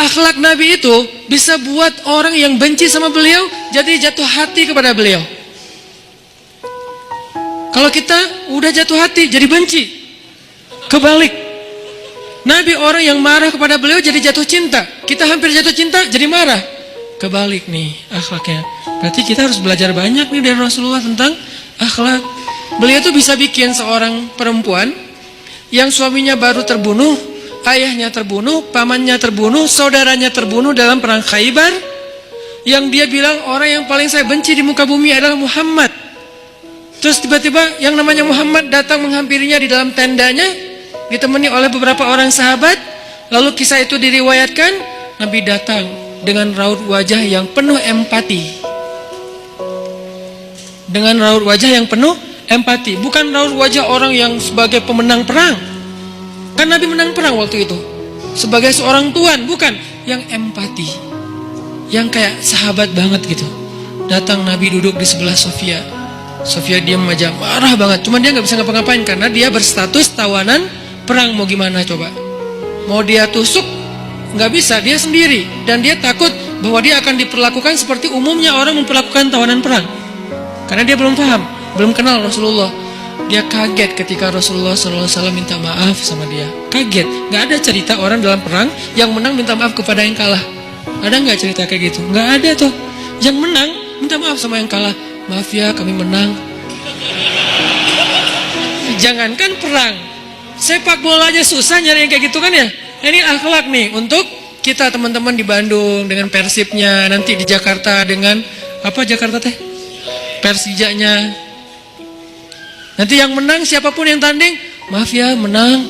akhlak Nabi itu bisa buat orang yang benci sama beliau jadi jatuh hati kepada beliau. Kalau kita udah jatuh hati jadi benci. Kebalik. Nabi orang yang marah kepada beliau jadi jatuh cinta. Kita hampir jatuh cinta jadi marah. Kebalik nih akhlaknya. Berarti kita harus belajar banyak nih dari Rasulullah tentang akhlak. Beliau tuh bisa bikin seorang perempuan yang suaminya baru terbunuh, ayahnya terbunuh, pamannya terbunuh, saudaranya terbunuh dalam perang Khaybar, yang dia bilang orang yang paling saya benci di muka bumi adalah Muhammad. Terus tiba-tiba yang namanya Muhammad datang menghampirinya di dalam tendanya, ditemani oleh beberapa orang sahabat. Lalu kisah itu diriwayatkan, Nabi datang dengan raut wajah yang penuh empati. Dengan raut wajah yang penuh empati, bukan raut wajah orang yang sebagai pemenang perang. Kan Nabi menang perang waktu itu sebagai seorang tuan, bukan, yang empati, yang kayak sahabat banget gitu. Datang Nabi duduk di sebelah Sofia. Sofia diam aja, marah banget. Cuma dia nggak bisa ngapa-ngapain karena dia berstatus tawanan perang. Mau gimana coba? Mau dia tusuk nggak bisa, dia sendiri, dan dia takut bahwa dia akan diperlakukan seperti umumnya orang memperlakukan tawanan perang. Karena dia belum paham, belum kenal Rasulullah. Dia kaget ketika Rasulullah SAW minta maaf sama dia. Kaget, nggak ada cerita orang dalam perang yang menang minta maaf kepada yang kalah. Ada nggak cerita kayak gitu? Nggak ada tuh. Yang menang minta maaf sama yang kalah. Maaf ya, kami menang. Jangankan perang, sepak bola aja susah nyari yang kayak gitu kan ya. Ini akhlak nih untuk kita teman-teman di Bandung dengan Persibnya, nanti di Jakarta dengan apa Jakarta teh? Persijanya. Nanti yang menang siapapun yang tanding, maaf ya menang.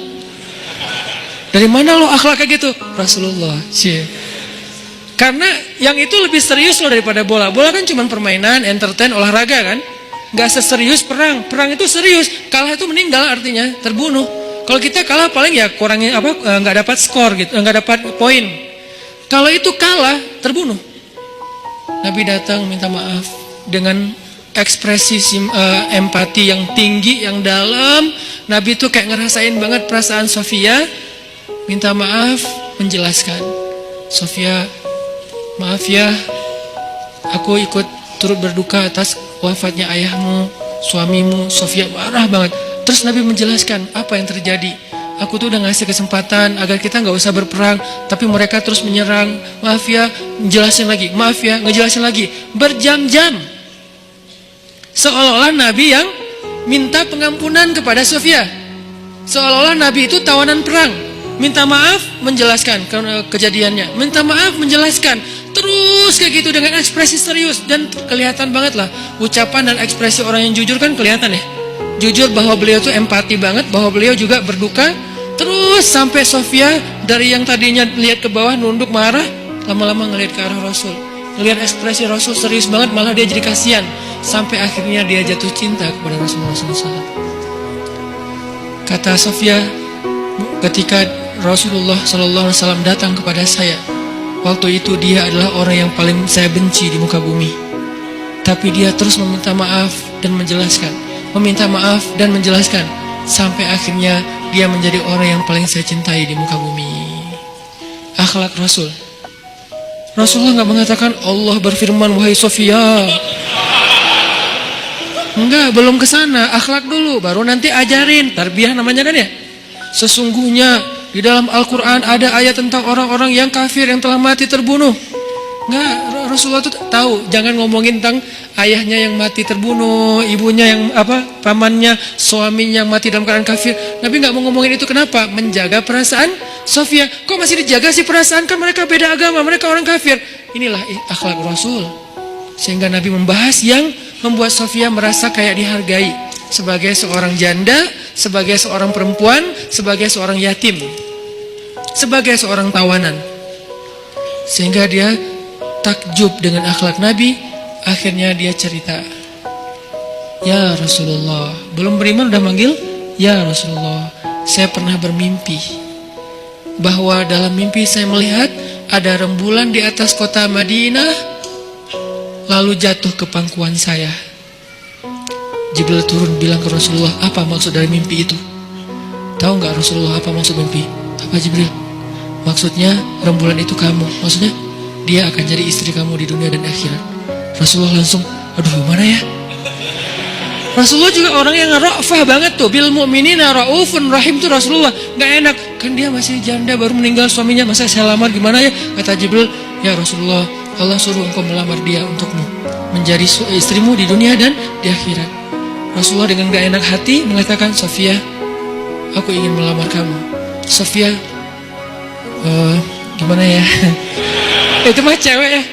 Dari mana lo akhlak kayak gitu? Rasulullah. Karena yang itu lebih serius loh daripada bola. Bola kan cuma permainan, entertain, olahraga kan. Gak seserius perang. Perang itu serius. Kalah itu meninggal artinya, terbunuh. Kalau kita kalah paling ya kurangnya apa? Nggak dapat skor gitu, nggak dapat poin. Kalau itu kalah, terbunuh. Nabi datang minta maaf dengan ekspresi empati yang tinggi, yang dalam. Nabi tuh kayak ngerasain banget perasaan Sofia. Minta maaf, menjelaskan. Sofia, maaf ya, aku ikut turut berduka atas wafatnya ayahmu, suamimu. Sofia marah banget. Terus Nabi menjelaskan apa yang terjadi. Aku tuh udah ngasih kesempatan agar kita gak usah berperang, tapi mereka terus menyerang. Maaf ya, ngejelasin lagi. Maaf ya, ngejelasin lagi. Berjam-jam. Seolah-olah Nabi yang minta pengampunan kepada Sofia. Seolah-olah Nabi itu tawanan perang. Minta maaf, menjelaskan kejadiannya. Minta maaf, menjelaskan. Terus kayak gitu dengan ekspresi serius. Dan kelihatan banget lah ucapan dan ekspresi orang yang jujur kan kelihatan ya. Jujur bahwa beliau tuh empati banget, bahwa beliau juga berduka. Terus sampai Sofia dari yang tadinya lihat ke bawah nunduk marah, lama-lama ngelihat ke arah Rasul. Ngelihat ekspresi Rasul serius banget, malah dia jadi kasihan. Sampai akhirnya dia jatuh cinta kepada Rasulullah SAW. Kata Sofia, ketika Rasulullah SAW datang kepada saya, waktu itu dia adalah orang yang paling saya benci di muka bumi. Tapi dia terus meminta maaf dan menjelaskan, meminta maaf dan menjelaskan, sampai akhirnya dia menjadi orang yang paling saya cintai di muka bumi. Akhlak Rasul. Rasulullah nggak mengatakan Allah berfirman wahai Sofia. Enggak, belum ke sana. Akhlak dulu, baru nanti ajarin. Tarbiyah namanya kan ya. Sesungguhnya di dalam Al-Quran ada ayat tentang orang-orang yang kafir yang telah mati terbunuh. Enggak, Rasulullah itu tahu. Jangan ngomongin tentang ayahnya yang mati terbunuh, ibunya yang pamannya, suaminya yang mati dalam keadaan kafir. Nabi nggak mau ngomongin itu. Kenapa? Menjaga perasaan Sofia. Kok masih dijaga sih perasaan? Kan mereka beda agama, mereka orang kafir. Inilah akhlak Rasul. Sehingga Nabi membahas yang membuat Sofia merasa kayak dihargai sebagai seorang janda, sebagai seorang perempuan, sebagai seorang yatim, sebagai seorang tawanan. Sehingga dia takjub dengan akhlak Nabi. Akhirnya dia cerita, ya Rasulullah, belum beriman udah manggil ya Rasulullah, saya pernah bermimpi bahwa dalam mimpi saya melihat ada rembulan di atas kota Madinah, lalu jatuh ke pangkuan saya. Jibril turun bilang ke Rasulullah, apa maksud dari mimpi itu? Tahu nggak Rasulullah apa maksud mimpi? Apa Jibril? Maksudnya rembulan itu kamu. Maksudnya dia akan jadi istri kamu di dunia dan akhirat. Rasulullah langsung, aduh gimana ya? Rasulullah juga orang yang ra'fah banget tuh. Bil mu'minina ra'ufun rahim tuh Rasulullah. Gak enak, kan dia masih janda baru meninggal suaminya, masa saya lamar gimana ya? Kata Jibril, ya Rasulullah, Allah suruh engkau melamar dia untukmu menjadi istrimu di dunia dan di akhirat. Rasulullah dengan gak enak hati mengatakan, Sofia, aku ingin melamar kamu. Sofia, gimana ya? Itu mah cewek ya.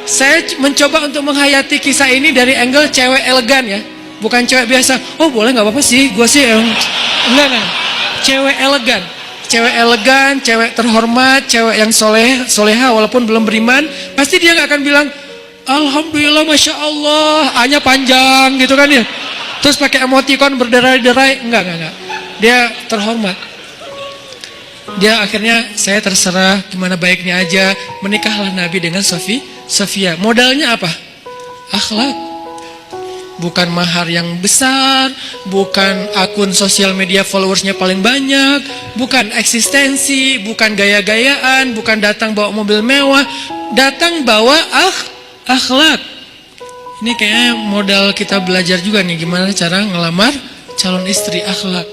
Saya mencoba untuk menghayati kisah ini dari angle cewek elegan ya, bukan cewek biasa. Oh boleh nggak apa-apa sih, gue sih enggak. Cewek elegan, cewek terhormat, cewek yang soleha walaupun belum beriman, pasti dia nggak akan bilang alhamdulillah masya Allah, A-nya panjang gitu kan ya. Terus pakai emoticon berderai-derai, enggak. Dia terhormat. Dia akhirnya, saya terserah gimana baiknya aja. Menikahlah Nabi dengan Sofia. Modalnya apa? Akhlak. Bukan mahar yang besar, bukan akun sosial media followersnya paling banyak, bukan eksistensi, bukan gaya-gayaan, bukan datang bawa mobil mewah, datang bawa akhlak. Ini kayaknya modal kita belajar juga nih, gimana cara ngelamar calon istri, akhlak.